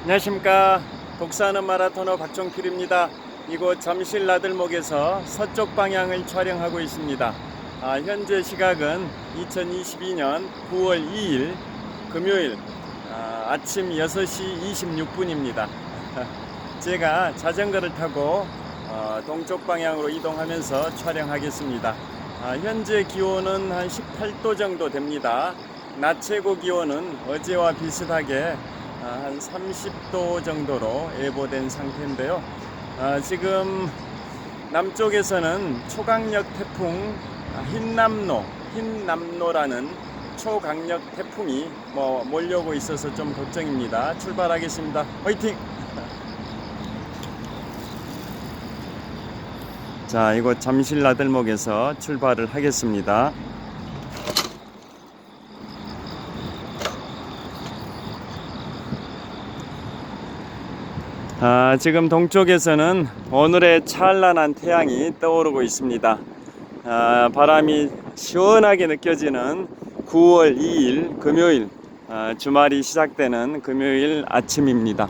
안녕하십니까. 독사하는 마라토너 박종필입니다. 이곳 잠실 나들목에서 서쪽 방향을 촬영하고 있습니다. 현재 시각은 2022년 9월 2일 금요일 아침 6시 26분입니다. 제가 자전거를 타고 동쪽 방향으로 이동하면서 촬영하겠습니다. 현재 기온은 한 18도 정도 됩니다. 낮 최고 기온은 어제와 비슷하게 한 30도 정도로 예보된 상태인데요. 지금 남쪽에서는 초강력 태풍 흰남노라는 초강력 태풍이 몰려오고 있어서 좀 걱정입니다. 출발하겠습니다. 화이팅! 자, 이곳 잠실 나들목에서 출발을 하겠습니다. 지금 동쪽에서는 오늘의 찬란한 태양이 떠오르고 있습니다. 바람이 시원하게 느껴지는 9월 2일 금요일, 주말이 시작되는 금요일 아침입니다.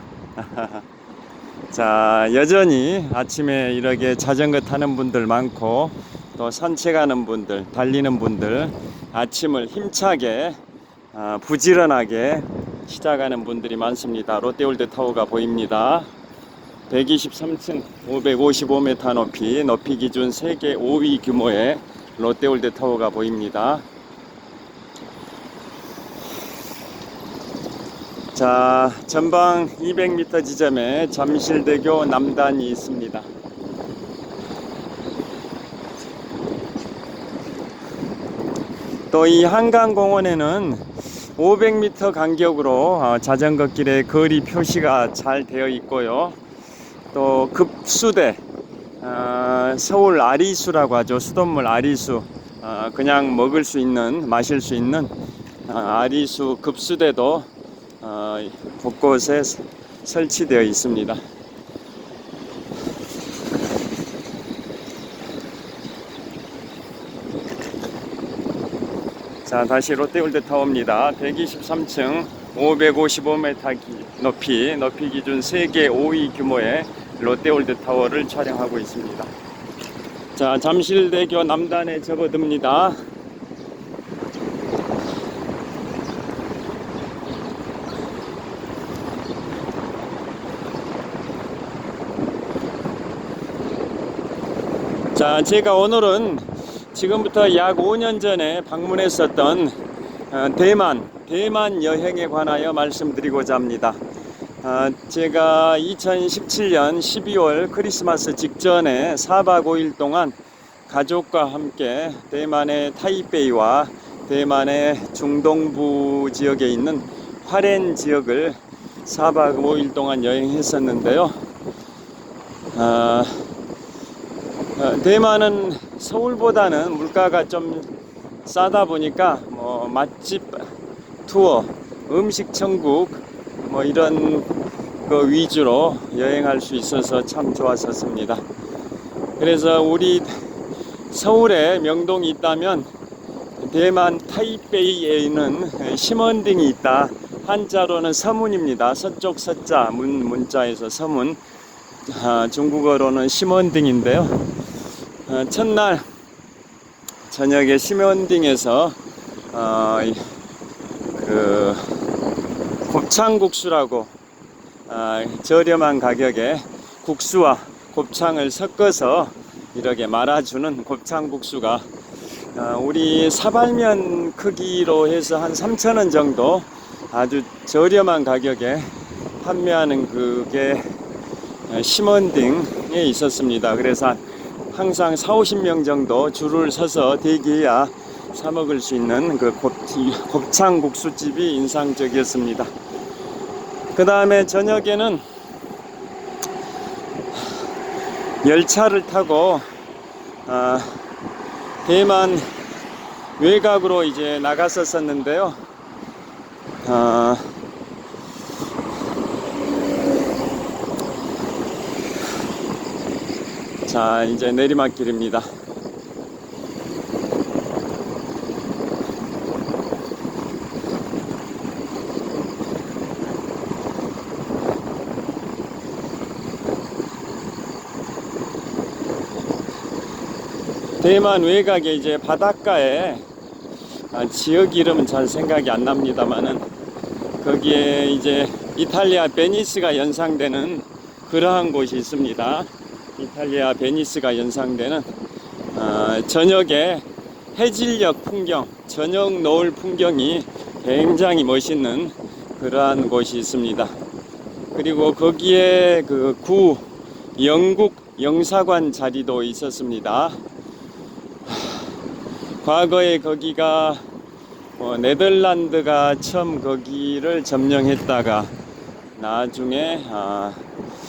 자, 여전히 아침에 이렇게 자전거 타는 분들 많고 또 산책하는 분들, 달리는 분들, 아침을 힘차게 부지런하게 시작하는 분들이 많습니다. 롯데월드타워가 보입니다. 123층 555m 높이 기준 세계 5위 규모의 롯데월드타워가 보입니다. 자, 전방 200m 지점에 잠실대교 남단이 있습니다. 또 이 한강공원에는 500m 간격으로 자전거 길의 거리 표시가 잘 되어 있고요. 또 급수대, 서울 아리수라고 하죠. 수돗물 아리수, 그냥 먹을 수 있는, 마실 수 있는 아리수 급수대도 곳곳에 설치되어 있습니다. 자, 다시 롯데월드타워입니다. 123층 555m 높이 기준 세계 5위 규모의 롯데월드타워를 촬영하고 있습니다. 자, 잠실대교 남단에 접어듭니다. 자, 제가 오늘은 지금부터 약 5년 전에 방문했었던 대만 여행에 관하여 말씀드리고자 합니다. 제가 2017년 12월 크리스마스 직전에 4박 5일 동안 가족과 함께 대만의 타이베이와 대만의 중동부 지역에 있는 화롄 지역을 4박 5일 동안 여행했었는데요. 대만은 서울보다는 물가가 좀 싸다 보니까 맛집 투어, 음식 천국 이런 거 위주로 여행할 수 있어서 참 좋았었습니다. 그래서 우리 서울에 명동이 있다면 대만 타이베이에 있는 심원딩이 있다. 한자로는 서문입니다. 서쪽 서자 문자에서 서문, 중국어로는 심원딩인데요. 첫날 저녁에 심원딩에서 곱창국수라고 저렴한 가격에 국수와 곱창을 섞어서 이렇게 말아주는 곱창국수가 우리 사발면 크기로 해서 한 3,000원 정도 아주 저렴한 가격에 판매하는 그게 심원딩에 있었습니다. 그래서 항상 40-50명 정도 줄을 서서 대기해야 사 먹을 수 있는 그 곱창국수집이 인상적이었습니다. 그 다음에 저녁에는 열차를 타고 대만 외곽으로 이제 나갔었는데요. 자, 이제 내리막길입니다. 대만 외곽에 이제 바닷가에 지역 이름은 잘 생각이 안 납니다만은 거기에 이제 이탈리아 베니스가 연상되는 그러한 곳이 있습니다. 이탈리아 베니스가 연상되는 저녁에 해질녘 풍경, 저녁 노을 풍경이 굉장히 멋있는 그러한 곳이 있습니다. 그리고 거기에 그 구 영국 영사관 자리도 있었습니다. 과거에 거기가 네덜란드가 처음 거기를 점령했다가 나중에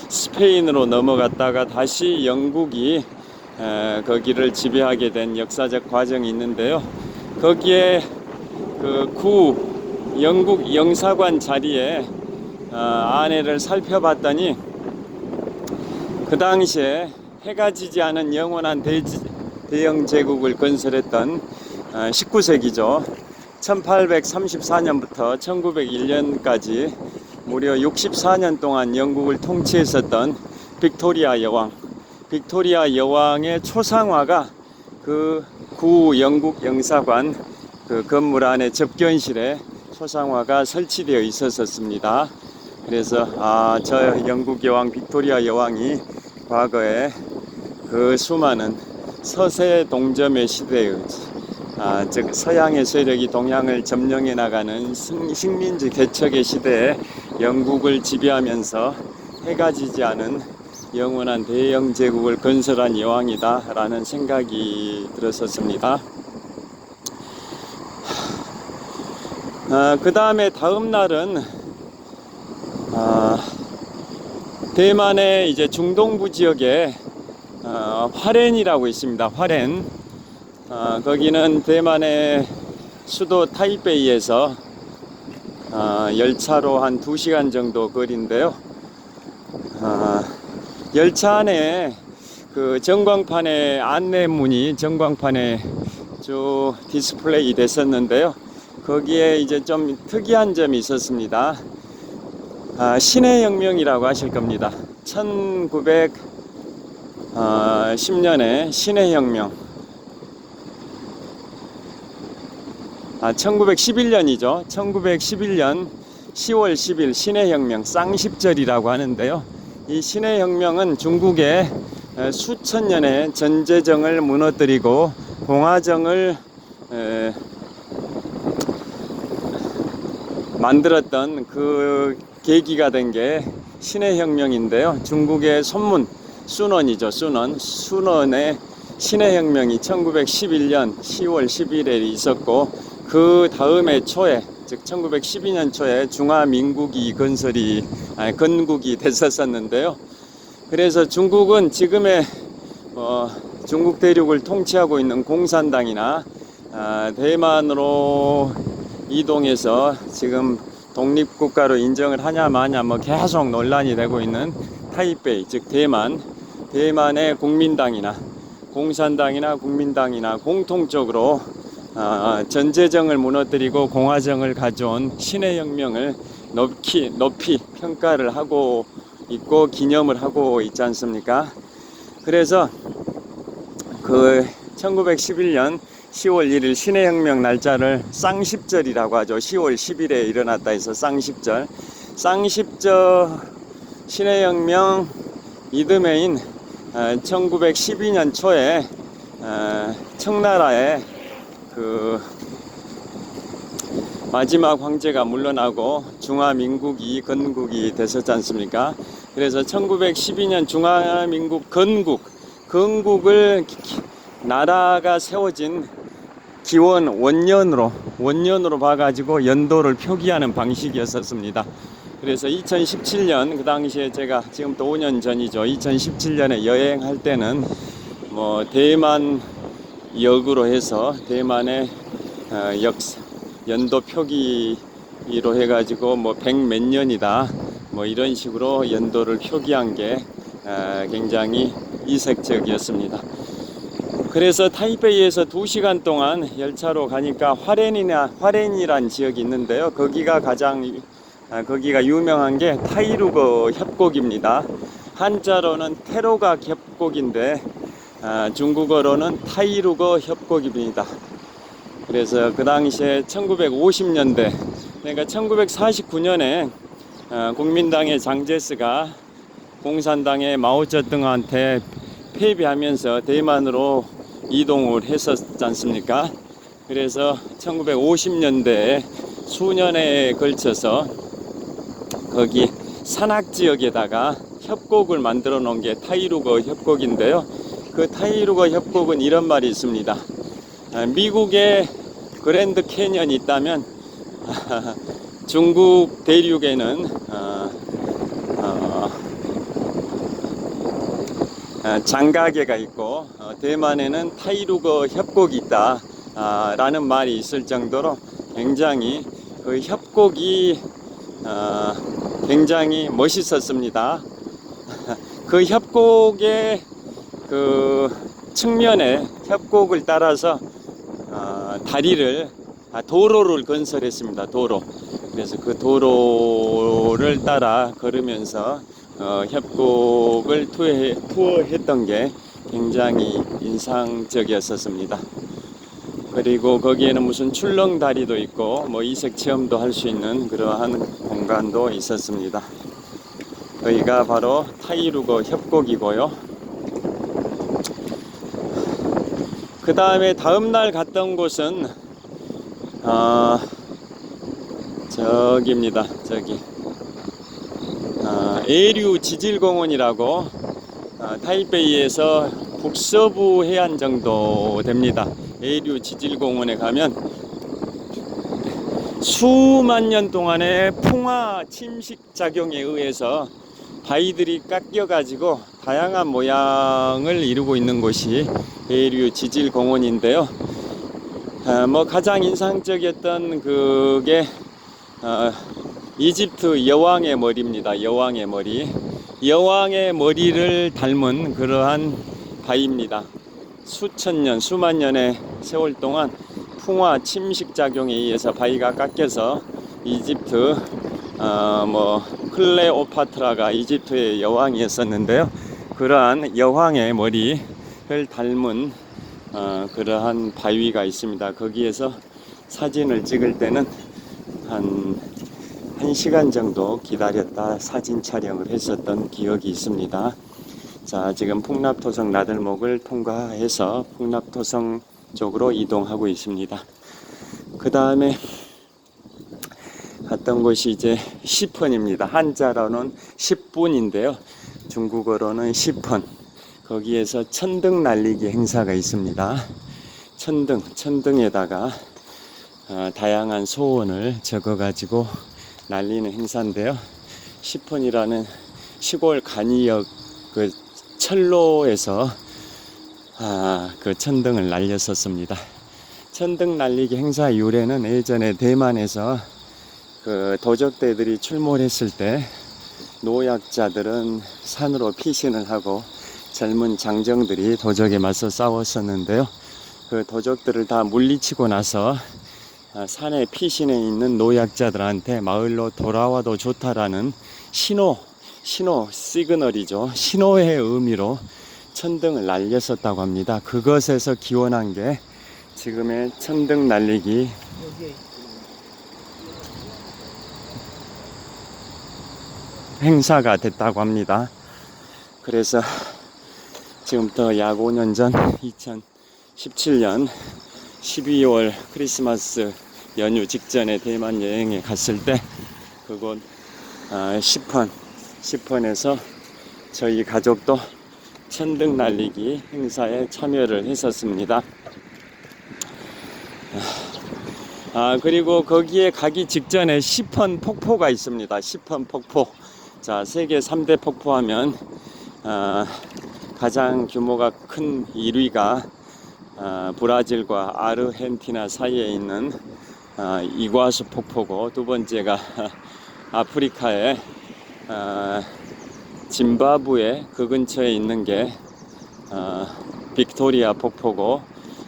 스페인으로 넘어갔다가 다시 영국이 거기를 지배하게 된 역사적 과정이 있는데요. 거기에 그 구 영국 영사관 자리에 안에를 살펴봤더니 그 당시에 해가 지지 않은 영원한 대영 제국을 건설했던 19세기죠. 1834년부터 1901년까지 무려 64년 동안 영국을 통치했었던 빅토리아 여왕의 초상화가 그 구 영국 영사관 그 건물 안에 접견실에 초상화가 설치되어 있었습니다. 그래서 저 영국 여왕 빅토리아 여왕이 과거에 그 수많은 서세 동점의 시대의 즉 서양의 세력이 동양을 점령해 나가는 식민지 개척의 시대에 영국을 지배하면서 해가 지지 않은 영원한 대영 제국을 건설한 여왕이다 라는 생각이 들었었습니다. 그 다음에 다음 날은 대만의 이제 중동부 지역에 화롄이라고 있습니다. 화롄. 거기는 대만의 수도 타이베이에서 열차로 한 2시간 정도 거리인데요. 열차 안에 그 전광판에 안내문이 전광판에 쭉 디스플레이 됐었는데요. 거기에 이제 좀 특이한 점이 있었습니다. 신의 혁명이라고 하실 겁니다. 1910년에 신의 혁명. 1911년이죠. 1911년 10월 10일 신의 혁명, 쌍십절이라고 하는데요. 이 신의 혁명은 중국의 수천 년의 전제정을 무너뜨리고 공화정을 만들었던 그 계기가 된 게 신의 혁명인데요. 중국의 손문, 순원이죠. 순원의 신의 혁명이 1911년 10월 11일에 있었고 그 다음에 초에 즉 1912년 초에 중화민국이 건국이 됐었는데요. 그래서 중국은 지금의 중국 대륙을 통치하고 있는 공산당이나 대만으로 이동해서 지금 독립국가로 인정을 하냐 마냐 계속 논란이 되고 있는 타이베이 즉 대만의 국민당이나 공산당이나 국민당이나 공통적으로 전제정을 무너뜨리고 공화정을 가져온 신의 혁명을 높이 평가를 하고 있고 기념을 하고 있지 않습니까? 그래서 그 1911년 10월 1일 신의 혁명 날짜를 쌍십절이라고 하죠. 10월 10일에 일어났다 해서 쌍십절 신의 혁명 이듬해인 1912년 초에 청나라에 그 마지막 황제가 물러나고 중화민국이 건국이 됐었지 않습니까? 그래서 1912년 중화민국 건국을 나라가 세워진 기원 원년으로 봐가지고 연도를 표기하는 방식이었었습니다. 그래서 2017년 그 당시에 제가 지금부터 5년 전이죠. 2017년에 여행할 때는 대만 역으로 해서 대만의 연도 표기로 해가지고 100몇 년이다 이런 식으로 연도를 표기한 게 굉장히 이색적이었습니다. 그래서 타이베이에서 2시간 동안 열차로 가니까 화롄이란 지역이 있는데요. 거기가 유명한 게 타이루거 협곡입니다. 한자로는 테로각 협곡인데 중국어로는 타이루거 협곡입니다. 그래서 그 당시에 1950년대, 그러니까 1949년에 국민당의 장제스가 공산당의 마오쩌둥한테 패배하면서 대만으로 이동을 했었지 않습니까? 그래서 1950년대에 수년에 걸쳐서 거기 산악지역에다가 협곡을 만들어 놓은 게 타이루거 협곡인데요. 그 타이루거 협곡은 이런 말이 있습니다. 미국의 그랜드 캐년이 있다면 중국 대륙에는 장가계가 있고 대만에는 타이루거 협곡이 있다 라는 말이 있을 정도로 굉장히 그 협곡이 굉장히 멋있었습니다. 그 협곡의 그 측면에 협곡을 따라서 도로를 건설했습니다. 도로. 그래서 그 도로를 따라 걸으면서 협곡을 투어했던 게 굉장히 인상적이었었습니다. 그리고 거기에는 무슨 출렁다리도 있고 뭐 이색 체험도 할 수 있는 그러한 공간도 있었습니다. 여기가 바로 타이루거 협곡이고요. 그 다음에 다음날 갔던 곳은 저기입니다. 저기 에류 지질공원이라고 타이베이에서 북서부 해안 정도 됩니다. 에류 지질공원에 가면 수만 년 동안의 풍화 침식 작용에 의해서 바위들이 깎여 가지고 다양한 모양을 이루고 있는 곳이 에류 지질공원인데요. 뭐 가장 인상적이었던 그게 이집트 여왕의 머리입니다. 여왕의 머리. 여왕의 머리를 닮은 그러한 바위입니다. 수천 년, 수만 년의 세월 동안 풍화 침식 작용에 의해서 바위가 깎여서 이집트 뭐 클레오파트라가 이집트의 여왕이었었는데요. 그러한 여왕의 머리를 닮은 그러한 바위가 있습니다. 거기에서 사진을 찍을 때는 한 1시간 정도 기다렸다 사진 촬영을 했었던 기억이 있습니다. 자, 지금 풍납토성 나들목을 통과해서 풍납토성 쪽으로 이동하고 있습니다. 그 다음에 갔던 곳이 이제 시펀입니다. 한자로는 10분인데요. 중국어로는 시펀. 거기에서 천등 날리기 행사가 있습니다. 천등에다가 다양한 소원을 적어가지고 날리는 행사인데요. 시펀이라는 시골 간이역 그 철로에서 그 천등을 날렸었습니다. 천등 날리기 행사 유래는 예전에 대만에서 그 도적대들이 출몰했을 때 노약자들은 산으로 피신을 하고 젊은 장정들이 도적에 맞서 싸웠었는데요. 그 도적들을 다 물리치고 나서 산에 피신해 있는 노약자들한테 마을로 돌아와도 좋다라는 시그널이죠. 신호의 의미로 천등을 날렸었다고 합니다. 그것에서 기원한 게 지금의 천등 날리기 행사가 됐다고 합니다. 그래서 지금부터 약 5년 전 2017년 12월 크리스마스 연휴 직전에 대만 여행에 갔을 때 그곳 시펀에서 저희 가족도 천등 날리기 행사에 참여를 했었습니다. 그리고 거기에 가기 직전에 시펀 폭포가 있습니다. 시펀 폭포. 자, 세계 3대 폭포하면 가장 규모가 큰 1위가 브라질과 아르헨티나 사이에 있는 이과수 폭포고, 두 번째가 아프리카의 짐바브웨 그 근처에 있는 게 빅토리아 폭포고,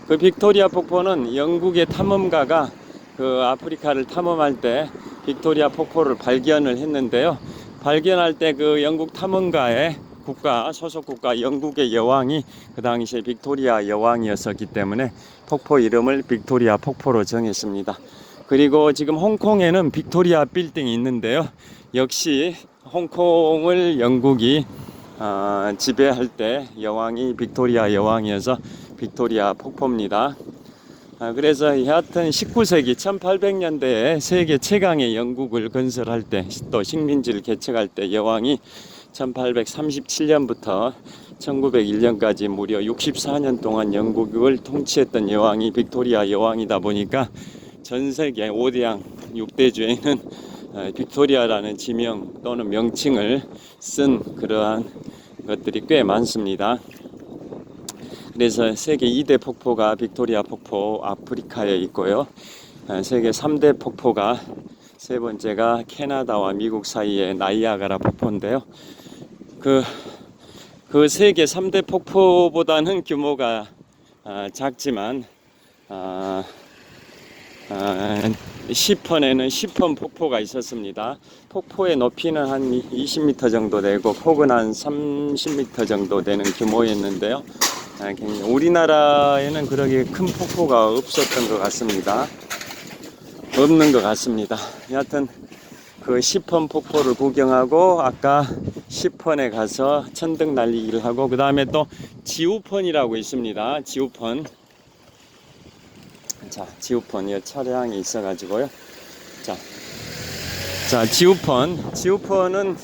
그 빅토리아 폭포는 영국의 탐험가가 그 아프리카를 탐험할 때 빅토리아 폭포를 발견을 했는데요. 발견할 때 그 영국 탐험가의 국가 소속 국가 영국의 여왕이 그 당시에 빅토리아 여왕이었었기 때문에 폭포 이름을 빅토리아 폭포로 정했습니다. 그리고 지금 홍콩에는 빅토리아 빌딩이 있는데요. 역시 홍콩을 영국이 지배할 때 여왕이 빅토리아 여왕이어서 빅토리아 폭포입니다. 그래서 하여튼 19세기 1800년대에 세계 최강의 영국을 건설할 때, 또 식민지를 개척할 때 여왕이 1837년부터 1901년까지 무려 64년 동안 영국을 통치했던 여왕이 빅토리아 여왕이다 보니까 전 세계 5대양 6대주에는 빅토리아라는 지명 또는 명칭을 쓴 그러한 것들이 꽤 많습니다. 그래서 세계 2대 폭포가 빅토리아 폭포 아프리카에 있고요. 세계 3대 폭포가 세 번째가 캐나다와 미국 사이의 나이아가라 폭포인데요. 그 세계 3대 폭포보다는 규모가 작지만 10편에는 10편 폭포가 있었습니다. 폭포의 높이는 한 20m 정도 되고 폭은 한 30m 정도 되는 규모였는데요. 우리나라에는 그렇게 큰 폭포가 없었던 것 같습니다. 없는 것 같습니다. 여하튼 그 10편 폭포를 구경하고 아까 10편에 가서 천등 날리기를 하고 그 다음에 또 지우펀이라고 있습니다. 지우펀. 자, 지우펀. 이 차량이 있어가지고요. 자, 지우펀은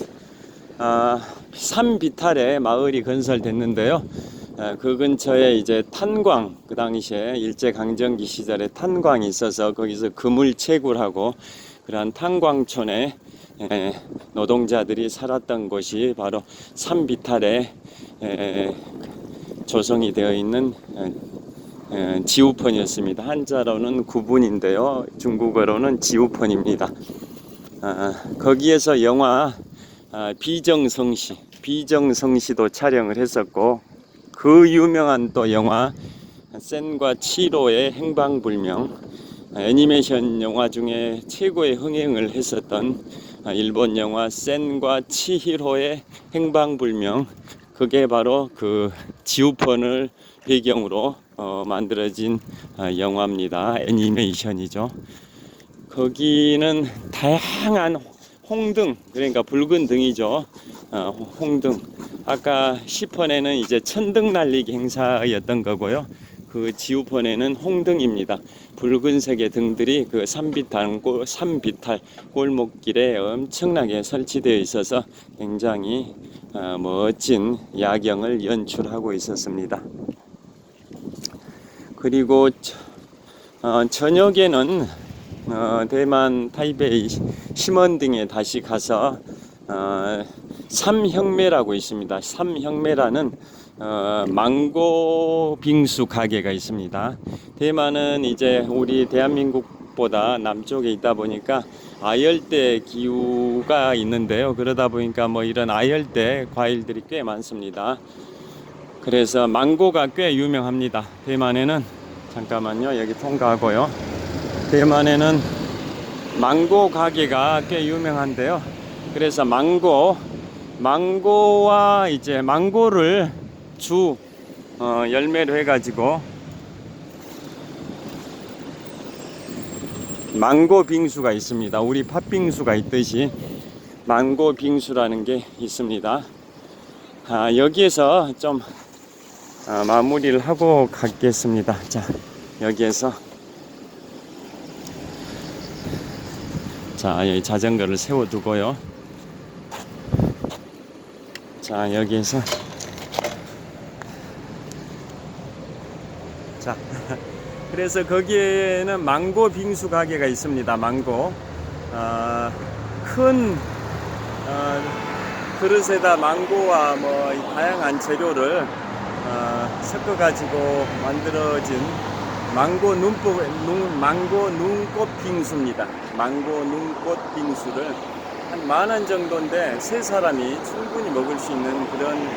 산비탈에 마을이 건설됐는데요. 그 근처에 이제 탄광, 그 당시에 일제강점기 시절에 탄광이 있어서 거기서 금을 채굴하고 그러한 탄광촌에 노동자들이 살았던 곳이 바로 산비탈에 조성이 되어 있는 지우펀이었습니다. 한자로는 구분인데요. 중국어로는 지우펀입니다. 거기에서 영화 비정성시도 촬영을 했었고 그 유명한 또 영화 센과 치히로의 행방불명, 애니메이션 영화 중에 최고의 흥행을 했었던 일본 영화 센과 치히로의 행방불명, 그게 바로 그 지우펀을 배경으로 만들어진 영화입니다. 애니메이션이죠. 거기는 다양한 홍등, 그러니까 붉은 등이죠. 홍등. 아까 10편에는 이제 천등 날리기 행사였던 거고요. 그 지우펀에는 홍등입니다. 붉은색의 등들이 그 산비탈 골목길에 엄청나게 설치되어 있어서 굉장히 멋진 야경을 연출하고 있었습니다. 그리고 저녁에는 대만 타이베이 시먼딩에 다시 가서 삼형매라고 있습니다. 삼형매라는 망고 빙수 가게가 있습니다. 대만은 이제 우리 대한민국보다 남쪽에 있다 보니까 아열대 기후가 있는데요. 그러다 보니까 뭐 이런 아열대 과일들이 꽤 많습니다. 그래서 망고가 꽤 유명합니다. 대만에는, 잠깐만요, 여기 통과하고요. 대만에는 망고 가게가 꽤 유명한데요. 그래서 망고와 이제 망고를 열매로 해가지고 망고 빙수가 있습니다. 우리 팥빙수가 있듯이 망고 빙수라는 게 있습니다. 여기에서 좀 마무리를 하고 가겠습니다. 자, 여기에서 여기 자전거를 세워두고요. 자, 여기에서 그래서 거기에는 망고 빙수 가게가 있습니다. 망고 큰 그릇에다 망고와 뭐 다양한 재료를 섞어 가지고 만들어진 망고 눈꽃 빙수입니다. 망고 눈꽃 빙수를 한 10,000원 정도인데 세 사람이 충분히 먹을 수 있는 그런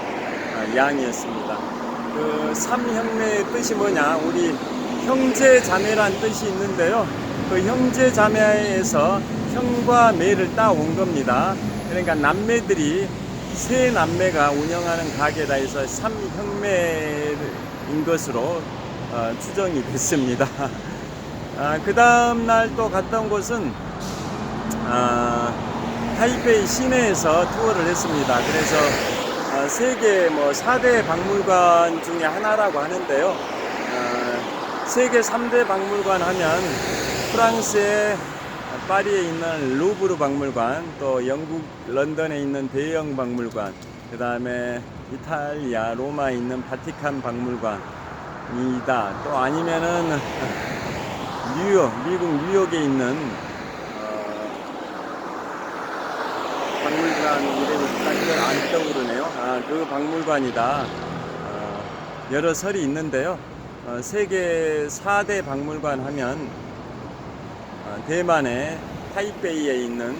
양이었습니다. 그 삼형매의 뜻이 뭐냐? 우리 형제 자매란 뜻이 있는데요. 그 형제 자매에서 형과 매를 따온 겁니다. 그러니까 남매들이 세 남매가 운영하는 가게라 해서 삼형매인 것으로 추정이 됐습니다. 그 다음날 또 갔던 곳은 타이베이 시내에서 투어를 했습니다. 그래서 세계 4대 박물관 중에 하나라고 하는데요. 세계 3대 박물관 하면 프랑스의 파리에 있는 루브르 박물관, 또 영국 런던에 있는 대영 박물관, 그 다음에 이탈리아 로마에 있는 바티칸 박물관이다. 또 아니면은 미국 뉴욕에 있는 박물관 이름이 안 떠오르네요. 그 박물관이다. 여러 설이 있는데요. 세계 4대 박물관 하면 대만의 타이베이에 있는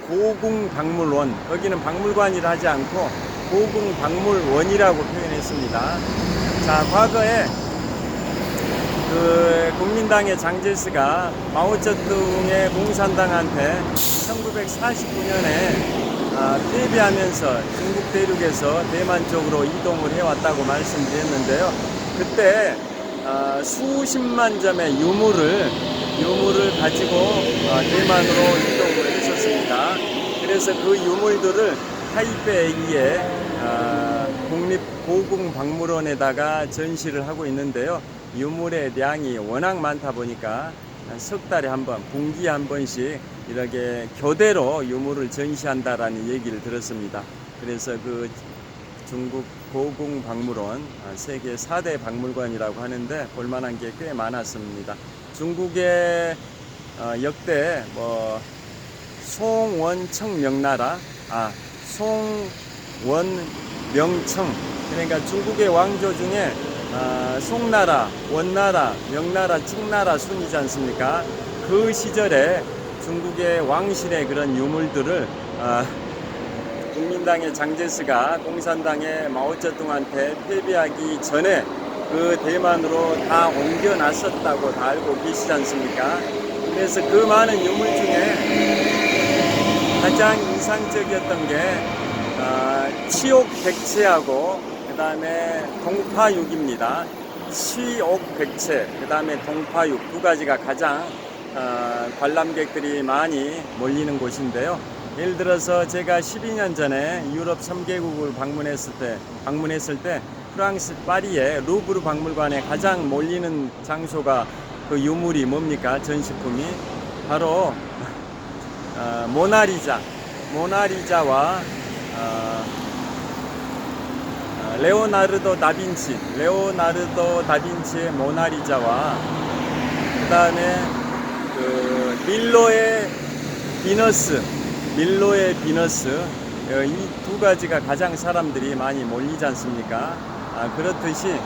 고궁박물원, 거기는 박물관이라 하지 않고 고궁박물원이라고 표현했습니다. 자, 과거에 그 국민당의 장제스가 마오쩌둥의 공산당한테 1949년에 패배하면서 중국 대륙에서 대만 쪽으로 이동을 해왔다고 말씀드렸는데요. 그때 수십만 점의 유물을 가지고 대만으로 이동을 했었습니다. 그래서 그 유물들을 타이베이의 국립고궁박물원에다가 전시를 하고 있는데요. 유물의 양이 워낙 많다 보니까 석 달에 한 번, 분기에 한 번씩 이렇게 교대로 유물을 전시한다라는 얘기를 들었습니다. 그래서 그 중국 고궁박물원 세계 4대 박물관이라고 하는데 볼만한 게 꽤 많았습니다. 중국의 역대 송원청 명나라, 송원명청, 그러니까 중국의 왕조 중에 송나라, 원나라, 명나라, 청나라 순이지 않습니까? 그 시절에 중국의 왕실의 그런 유물들을 국민당의 장제스가 공산당의 마오쩌둥한테 패배하기 전에 그 대만으로 다 옮겨놨었다고 다 알고 계시지 않습니까? 그래서 그 많은 유물 중에 가장 인상적이었던 게 치옥백채하고 그 다음에 동파육입니다. 치옥백채, 그 다음에 동파육 두 가지가 가장 관람객들이 많이 몰리는 곳인데요. 예를 들어서 제가 12년 전에 유럽 3개국을 방문했을 때 프랑스 파리의 루브르 박물관에 가장 몰리는 장소가 그 유물이 뭡니까? 전시품이 바로 모나리자와 레오나르도 다빈치의 모나리자와 그 다음에 그 밀로의 비너스, 이 두 가지가 가장 사람들이 많이 몰리지 않습니까? 그렇듯이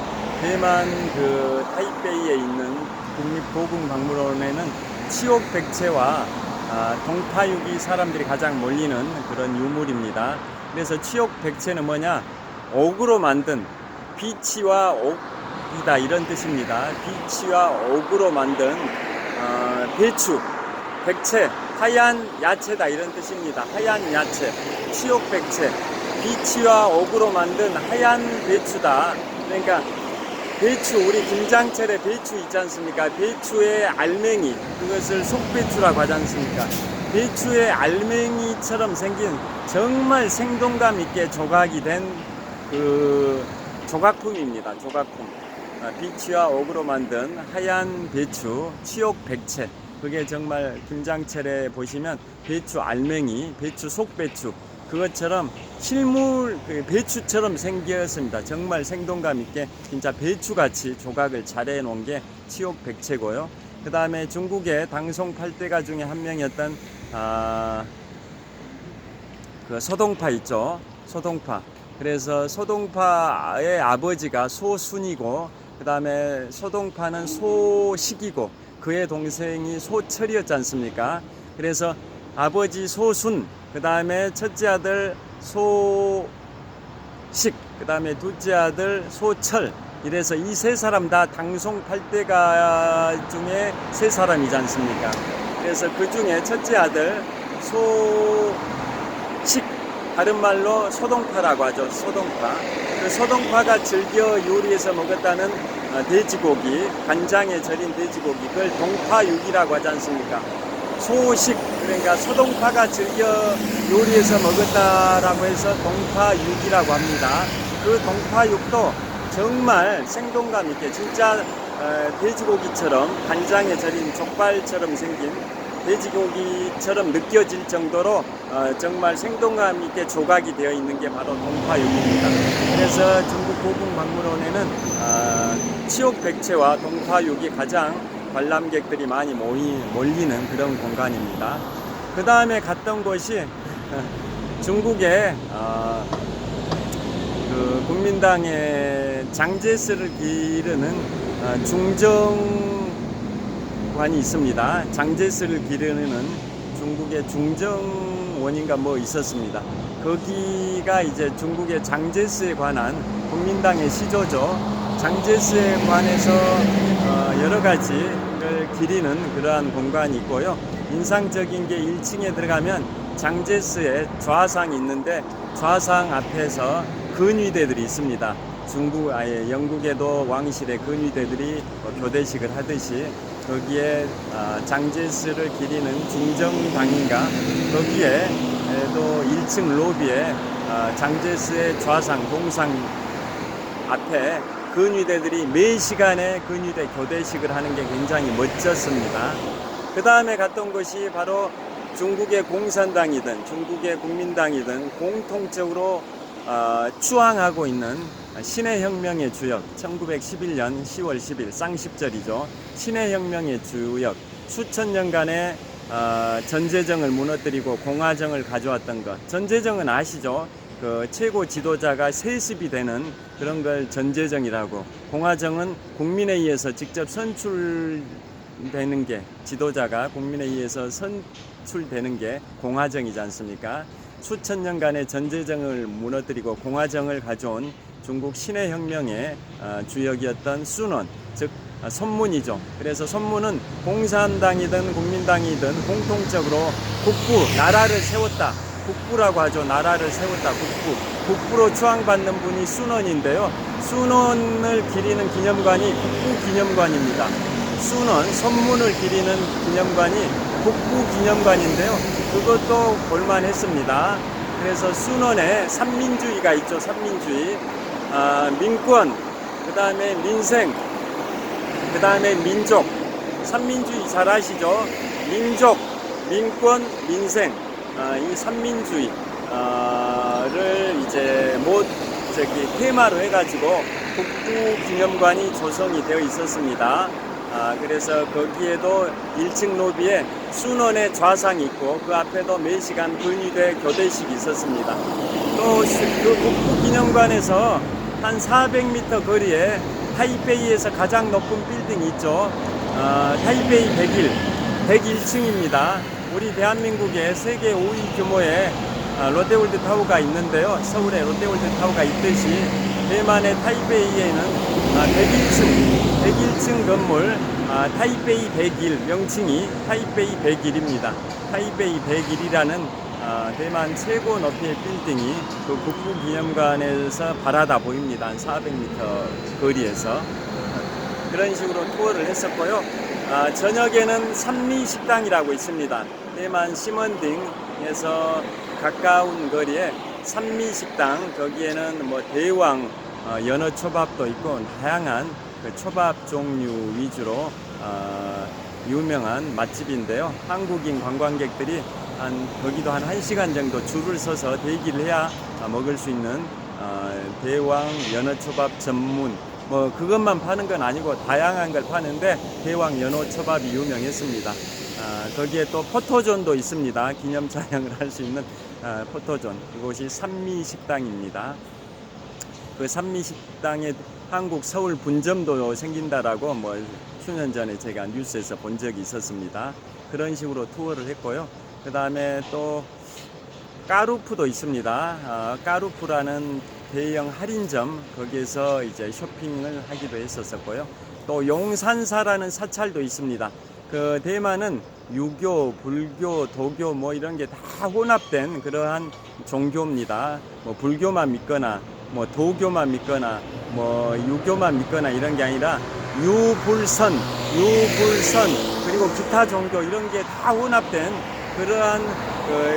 대만 그 타이베이에 있는 국립고궁박물원에는 치옥백채와 동파육이 사람들이 가장 몰리는 그런 유물입니다. 그래서 치옥백채는 뭐냐? 옥으로 만든, 비치와 옥이다 이런 뜻입니다. 비치와 옥으로 만든 배추, 백채, 하얀 야채다 이런 뜻입니다. 하얀 야채, 치옥백채, 비치와 옥으로 만든 하얀 배추다. 그러니까 배추, 우리 김장철에 배추 있지 않습니까? 배추의 알맹이, 그것을 속배추라고 하지 않습니까? 배추의 알맹이처럼 생긴 정말 생동감 있게 조각이 된 그 조각품입니다. 조각품. 비치와 옥으로 만든 하얀 배추, 치옥백채. 그게 정말 김장철에 보시면 배추 알맹이, 배추 속배추, 그것처럼 실물 배추처럼 생겼습니다. 정말 생동감 있게 진짜 배추같이 조각을 잘 해놓은 게 치옥백채고요. 그 다음에 중국의 당송 8대가 중에 한 명이었던 그 소동파 있죠. 소동파. 그래서 소동파의 아버지가 소순이고, 그 다음에 소동파는 소식이고, 그의 동생이 소철이었지 않습니까? 그래서 아버지 소순, 그 다음에 첫째 아들 소식, 그 다음에 둘째 아들 소철, 이래서 이 세 사람 다 당송 8대가 중에 세 사람이지 않습니까? 그래서 그 중에 첫째 아들 소식, 다른 말로 소동파라고 하죠. 소동파. 그 소동파가 즐겨 요리해서 먹었다는 돼지고기, 간장에 절인 돼지고기, 그걸 동파육이라고 하지 않습니까? 소식, 그러니까 소동파가 즐겨 요리해서 먹었다라고 해서 동파육이라고 합니다. 그 동파육도 정말 생동감 있게 진짜 돼지고기처럼 간장에 절인 족발처럼 생긴 돼지고기처럼 느껴질 정도로 정말 생동감 있게 조각이 되어 있는 게 바로 동파육입니다. 그래서 중국 고궁박물원에는 치옥백채와 동파육이 가장 관람객들이 많이 몰리는 그런 공간입니다. 그 다음에 갔던 곳이 중국의 그 국민당의 장제스를 기르는 중정관이 있습니다. 장제스를 기르는 중국의 중정원인가 뭐 있었습니다. 거기가 이제 중국의 장제스에 관한 국민당의 시조죠. 장제스에 관해서 여러 가지를 기리는 그러한 공간이 있고요. 인상적인 게 1층에 들어가면 장제스의 좌상이 있는데 좌상 앞에서 근위대들이 있습니다. 영국에도 왕실의 근위대들이 교대식을 하듯이 거기에 장제스를 기리는 중정당인가 거기에 또 1층 로비에 장제스의 좌상 동상 앞에 근위대들이 매 시간에 근위대 교대식을 하는 게 굉장히 멋졌습니다. 그 다음에 갔던 곳이 바로 중국의 공산당이든 중국의 국민당이든 공통적으로 추앙하고 있는 신해혁명의 주역, 1911년 10월 10일 쌍십절이죠. 신해혁명의 주역, 수천 년간의 전제정을 무너뜨리고 공화정을 가져왔던 것. 전제정은 아시죠? 그 최고 지도자가 세습이 되는 그런 걸 전제정이라고, 공화정은 국민에 의해서 직접 선출되는 게, 지도자가 국민에 의해서 선출되는 게 공화정이지 않습니까? 수천 년간의 전제정을 무너뜨리고 공화정을 가져온 중국 신해혁명의 주역이었던 순원, 즉 선문이죠. 그래서 선문은 공산당이든 국민당이든 공통적으로 국부, 나라를 세웠다. 국부라고 하죠. 나라를 세웠다. 국부로 추앙받는 분이 순원인데요. 순원을 기리는 기념관이 국부기념관입니다. 순원, 선문을 기리는 기념관이 국부기념관인데요. 그것도 볼만했습니다. 그래서 순원에 삼민주의가 있죠. 삼민주의, 민권, 그 다음에 민생, 그 다음에 민족. 삼민주의 잘 아시죠? 민족, 민권, 민생. 이 삼민주의를 이제 테마로 해가지고 국부기념관이 조성이 되어 있었습니다. 그래서 거기에도 1층 로비에 순원의 좌상이 있고 그 앞에도 매시간 근위대 교대식이 있었습니다. 또 그 국부기념관에서 한 400m 거리에 타이베이에서 가장 높은 빌딩이 있죠. 타이베이 101층입니다. 우리 대한민국에 세계 5위 규모의 롯데월드 타워가 있는데요. 서울에 롯데월드 타워가 있듯이 대만의 타이베이에는 101층 건물 타이베이 101 명칭이 타이베이 101입니다. 타이베이 101이라는 대만 최고 높이의 빌딩이 그 국부기념관에서 바라다 보입니다. 한 400m 거리에서. 그런 식으로 투어를 했었고요. 저녁에는 산미식당이라고 있습니다. 대만 시먼딩에서 가까운 거리에 산미식당, 거기에는 뭐 대왕 연어초밥도 있고 다양한 그 초밥 종류 위주로 유명한 맛집인데요. 한국인 관광객들이 거기도 한 1시간 정도 줄을 서서 대기를 해야 먹을 수 있는 대왕 연어초밥 전문, 뭐 그것만 파는 건 아니고 다양한 걸 파는데 대왕 연어초밥이 유명했습니다. 거기에 또 포토존도 있습니다. 기념 촬영을 할 수 있는 포토존. 그곳이 산미식당입니다. 그 산미식당에 한국 서울 분점도 생긴다라고 뭐 수년 전에 제가 뉴스에서 본 적이 있었습니다. 그런 식으로 투어를 했고요. 그 다음에 또 까루프도 있습니다. 까루프라는 대형 할인점, 거기에서 이제 쇼핑을 하기도 했었고요. 또 용산사라는 사찰도 있습니다. 그 대만은 유교, 불교, 도교 뭐 이런 게 다 혼합된 그러한 종교입니다. 뭐 불교만 믿거나 뭐 도교만 믿거나 뭐 유교만 믿거나 이런 게 아니라 유불선 그리고 기타 종교 이런 게 다 혼합된 그러한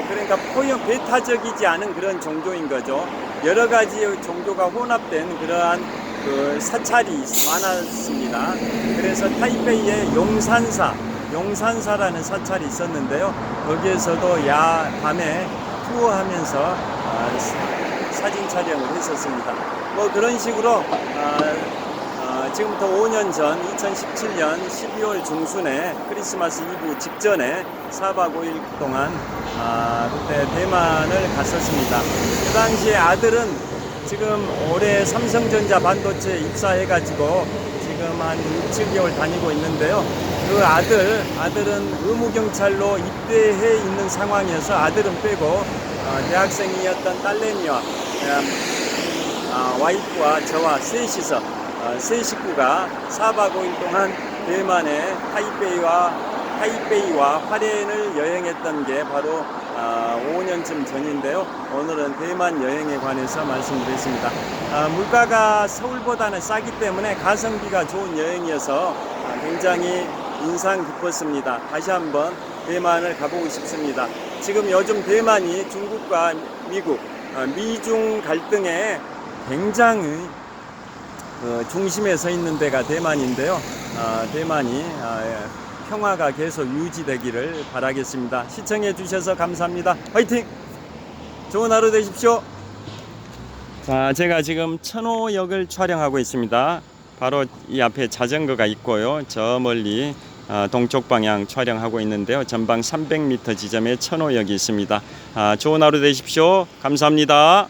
그러니까 포용 배타적이지 않은 그런 종교인 거죠. 여러 가지 종교가 혼합된 그러한 그 사찰이 많았습니다. 그래서 타이베이에 용산사라는 사찰이 있었는데요. 거기에서도 밤에 투어하면서 사진 촬영을 했었습니다. 뭐 그런 식으로 지금부터 5년 전 2017년 12월 중순에 크리스마스 이브 직전에 4박 5일 동안 그때 대만을 갔었습니다. 그 당시에 아들은 지금 올해 삼성전자 반도체 입사해가지고 지금 한 6, 7개월 다니고 있는데요. 그 아들은 의무경찰로 입대해 있는 상황이어서 아들은 빼고 대학생이었던 딸내미와 와이프와 저와 셋이서 세 식구가 4박 5일 동안 대만의 타이베이와 화롄을 여행했던 게 바로 5년쯤 전인데요. 오늘은 대만 여행에 관해서 말씀드리겠습니다. 물가가 서울보다는 싸기 때문에 가성비가 좋은 여행이어서 굉장히 인상 깊었습니다. 다시 한번 대만을 가보고 싶습니다. 지금 요즘 대만이 중국과 미중 갈등에 굉장히 중심에 서 있는 데가 대만인데요. 대만이 평화가 계속 유지되기를 바라겠습니다. 시청해 주셔서 감사합니다. 화이팅! 좋은 하루 되십시오. 자, 제가 지금 천호역을 촬영하고 있습니다. 바로 이 앞에 자전거가 있고요. 저 멀리 동쪽 방향 촬영하고 있는데요. 전방 300m 지점에 천호역이 있습니다. 좋은 하루 되십시오. 감사합니다.